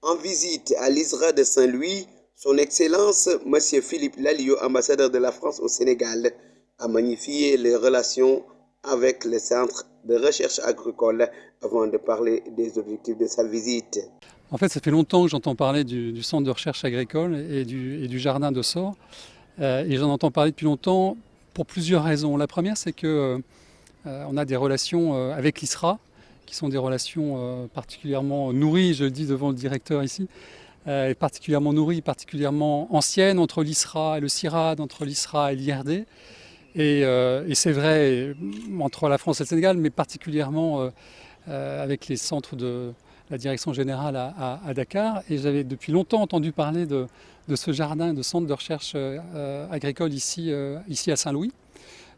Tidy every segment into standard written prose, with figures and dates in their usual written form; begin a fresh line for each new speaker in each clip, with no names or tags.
En visite à l'ISRA de Saint-Louis, Son Excellence M. Philippe Lalliot, ambassadeur de la France au Sénégal, a magnifié les relations avec le Centre de recherche agricole avant de parler des objectifs de sa visite.
En fait, ça fait longtemps que j'entends parler du centre de recherche agricole et du jardin de Sort. Et j'en entends parler depuis longtemps pour plusieurs raisons. La première, c'est que on a des relations avec l'ISRA, qui sont des relations particulièrement nourries, je le dis devant le directeur ici, et particulièrement nourries, particulièrement anciennes entre l'ISRA et le CIRAD, entre l'ISRA et l'IRD. Et c'est vrai entre la France et le Sénégal, mais particulièrement avec les centres de la direction générale à Dakar. Et j'avais depuis longtemps entendu parler de ce jardin, de centre de recherche agricole ici à Saint-Louis.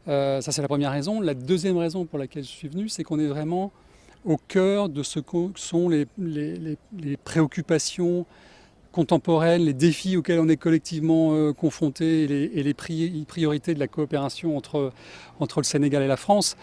Ça, c'est la première raison. La deuxième raison pour laquelle je suis venu, c'est qu'on est vraiment au cœur de ce que sont les préoccupations contemporaines, les défis auxquels on est collectivement confrontés et les priorités de la coopération entre le Sénégal et la France.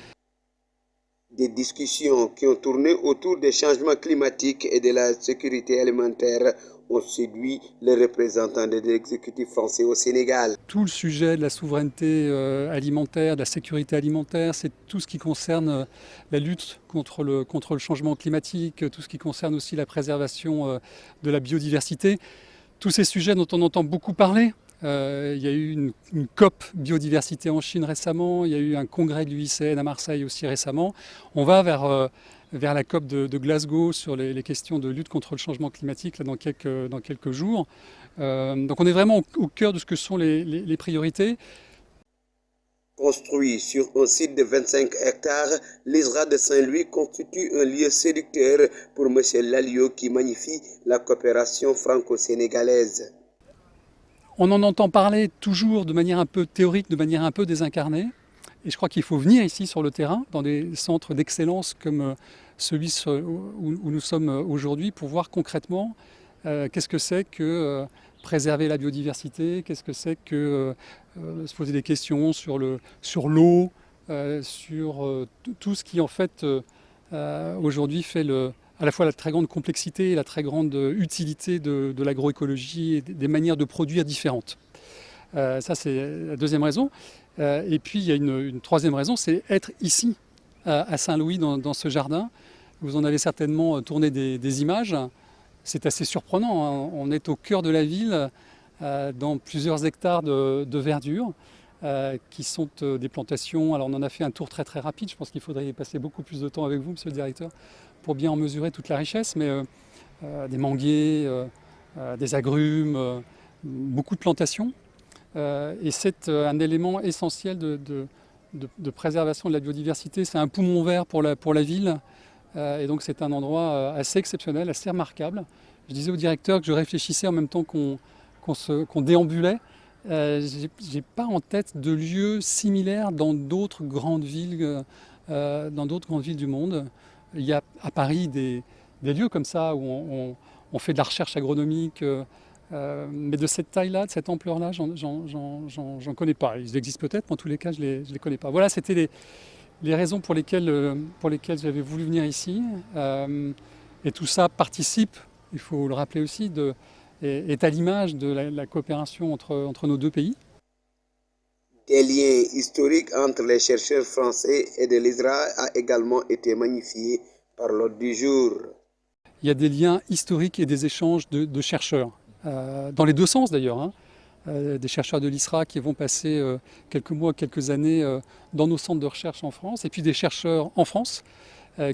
Des discussions qui ont tourné autour des changements climatiques et de la sécurité alimentaire ont séduit les représentants de l'exécutif français au Sénégal.
Tout le sujet de la souveraineté alimentaire, de la sécurité alimentaire, c'est tout ce qui concerne la lutte contre le changement climatique, tout ce qui concerne aussi la préservation de la biodiversité. Tous ces sujets dont on entend beaucoup parler. Il y a eu une COP biodiversité en Chine récemment, il y a eu un congrès de l'UICN à Marseille aussi récemment. On va vers la COP de Glasgow sur les questions de lutte contre le changement climatique là, dans quelques jours. Donc on est vraiment au cœur de ce que sont les priorités.
Construit sur un site de 25 hectares, l'ISRA de Saint-Louis constitue un lieu séducteur pour M. Lalliot qui magnifie la coopération franco-sénégalaise.
On en entend parler toujours de manière un peu théorique, de manière un peu désincarnée. Et je crois qu'il faut venir ici sur le terrain, dans des centres d'excellence comme celui où nous sommes aujourd'hui, pour voir concrètement qu'est-ce que c'est que préserver la biodiversité, qu'est-ce que c'est que se poser des questions sur l'eau, sur tout ce qui en fait aujourd'hui fait à la fois la très grande complexité et la très grande utilité de l'agroécologie et des manières de produire différentes. Ça, c'est la deuxième raison. Et puis, il y a une troisième raison, c'est être ici, à Saint-Louis, dans ce jardin. Vous en avez certainement tourné des images. C'est assez surprenant, hein. On est au cœur de la ville, dans plusieurs hectares de verdure, qui sont des plantations. Alors, on en a fait un tour très très rapide. Je pense qu'il faudrait y passer beaucoup plus de temps avec vous, monsieur le directeur, pour bien en mesurer toute la richesse. Mais des manguiers, des agrumes, beaucoup de plantations. Et c'est un élément essentiel de préservation de la biodiversité. C'est un poumon vert pour la ville. Et donc c'est un endroit assez exceptionnel, assez remarquable. Je disais au directeur que je réfléchissais en même temps qu'on déambulait. J'ai pas en tête de lieux similaires dans d'autres grandes villes, du monde. Il y a à Paris des lieux comme ça où on fait de la recherche agronomique. Mais de cette taille-là, de cette ampleur-là, j'en connais pas. Ils existent peut-être, mais en tous les cas, je les connais pas. Voilà, c'était les raisons pour lesquelles j'avais voulu venir ici. Et tout ça participe, il faut le rappeler aussi, est à l'image de la coopération entre nos deux pays.
Des liens historiques entre les chercheurs français et de l'ISRA a également été magnifié par l'ordre du jour.
Il y a des liens historiques et des échanges de chercheurs, dans les deux sens d'ailleurs, hein. Des chercheurs de l'ISRA qui vont passer quelques mois, quelques années dans nos centres de recherche en France, et puis des chercheurs en France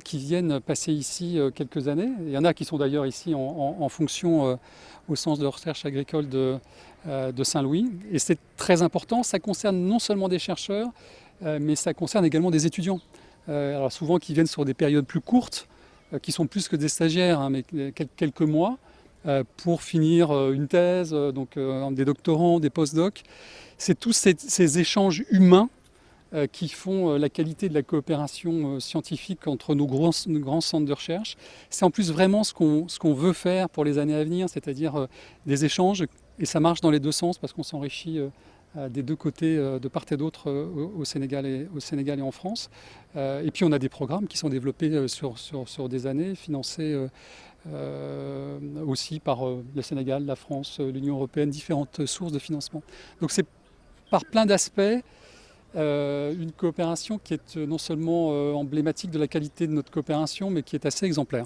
qui viennent passer ici quelques années. Il y en a qui sont d'ailleurs ici en fonction au centre de recherche agricole de Saint-Louis. Et c'est très important, ça concerne non seulement des chercheurs, mais ça concerne également des étudiants. Alors souvent qui viennent sur des périodes plus courtes, qui sont plus que des stagiaires, hein, mais quelques mois, pour finir une thèse, donc des doctorants, des post-docs. C'est tous ces échanges humains qui font la qualité de la coopération scientifique entre nos grands centres de recherche. C'est en plus vraiment ce qu'on veut faire pour les années à venir, c'est-à-dire des échanges, et ça marche dans les deux sens parce qu'on s'enrichit des deux côtés, de part et d'autre, au Sénégal et en France. Et puis on a des programmes qui sont développés sur des années, financés aussi par le Sénégal, la France, l'Union européenne, différentes sources de financement. Donc c'est par plein d'aspects une coopération qui est non seulement emblématique de la qualité de notre coopération, mais qui est assez exemplaire.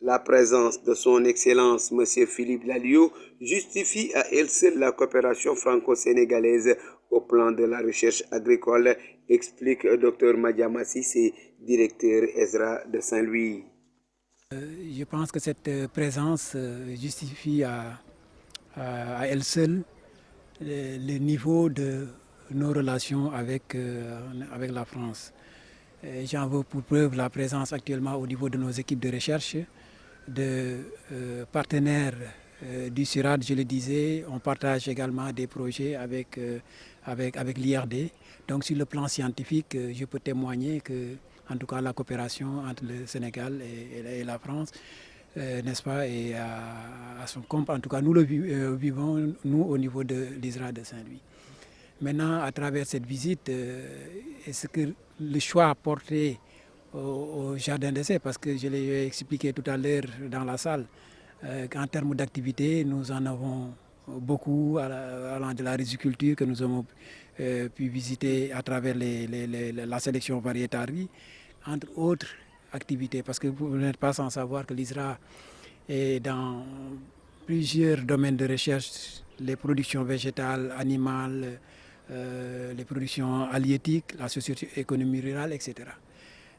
La présence de son Excellence M. Philippe Lalliot justifie à elle seule la coopération franco-sénégalaise au plan de la recherche agricole, explique Dr Madiama Cissé, directeur ESRA de Saint-Louis.
Je pense que cette présence justifie à elle seule le niveau de nos relations avec la France. J'en veux pour preuve la présence actuellement au niveau de nos équipes de recherche, de partenaires du CIRAD, je le disais. On partage également des projets avec l'IRD. Donc sur le plan scientifique, je peux témoigner que, en tout cas, la coopération entre le Sénégal et la France, n'est-ce pas, et à son compte. En tout cas, nous le vivons, nous, au niveau de l'ISRA de Saint-Louis. Maintenant, à travers cette visite, est-ce que le choix porté au jardin d'essai, parce que je l'ai expliqué tout à l'heure dans la salle, qu'en termes d'activité, nous en avons beaucoup allant de la riziculture que nous avons pu visiter à travers la sélection variétale, entre autres activités, parce que vous n'êtes pas sans savoir que l'ISRA est dans plusieurs domaines de recherche, les productions végétales, animales, les productions halieutiques, la socio-économie rurale, etc.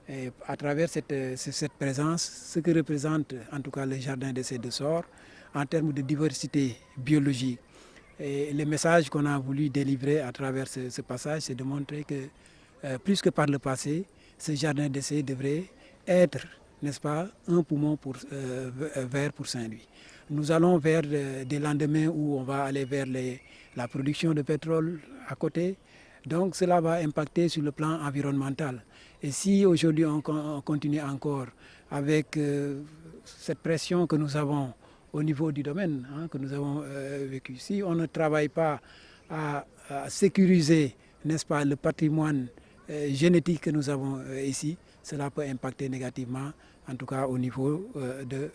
Et à travers cette présence, ce que représente en tout cas le jardin d'essai de Sor en termes de diversité biologique. Et le message qu'on a voulu délivrer à travers ce passage, c'est de montrer que plus que par le passé, ce jardin d'essai devrait être, n'est-ce pas, un poumon vert pour Saint-Louis. Nous allons vers des lendemains où on va aller vers la production de pétrole à côté. Donc cela va impacter sur le plan environnemental. Et si aujourd'hui on continue encore avec cette pression que nous avons au niveau du domaine, que nous avons vécu, si on ne travaille pas à sécuriser, n'est-ce pas, le patrimoine génétique que nous avons ici, cela peut impacter négativement, en tout cas au niveau de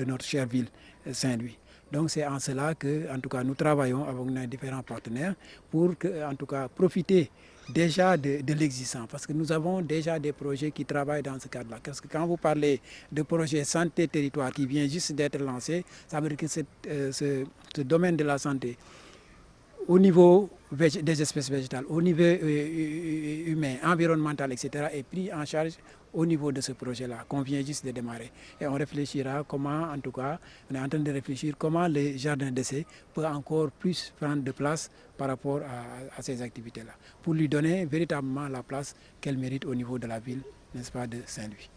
notre chère ville Saint-Louis. Donc c'est en cela que, en tout cas, nous travaillons avec nos différents partenaires pour que, en tout cas, profiter déjà de l'existant, parce que nous avons déjà des projets qui travaillent dans ce cadre-là. Parce que quand vous parlez de projet santé territoire qui vient juste d'être lancé, ça veut dire que ce domaine de la santé, au niveau des espèces végétales, au niveau humain, environnemental, etc., est pris en charge au niveau de ce projet-là, qu'on vient juste de démarrer. Et on réfléchira comment, en tout cas, on est en train de réfléchir comment le jardin d'essai peut encore plus prendre de place par rapport à ces activités-là, pour lui donner véritablement la place qu'elle mérite au niveau de la ville, n'est-ce pas, de Saint-Louis.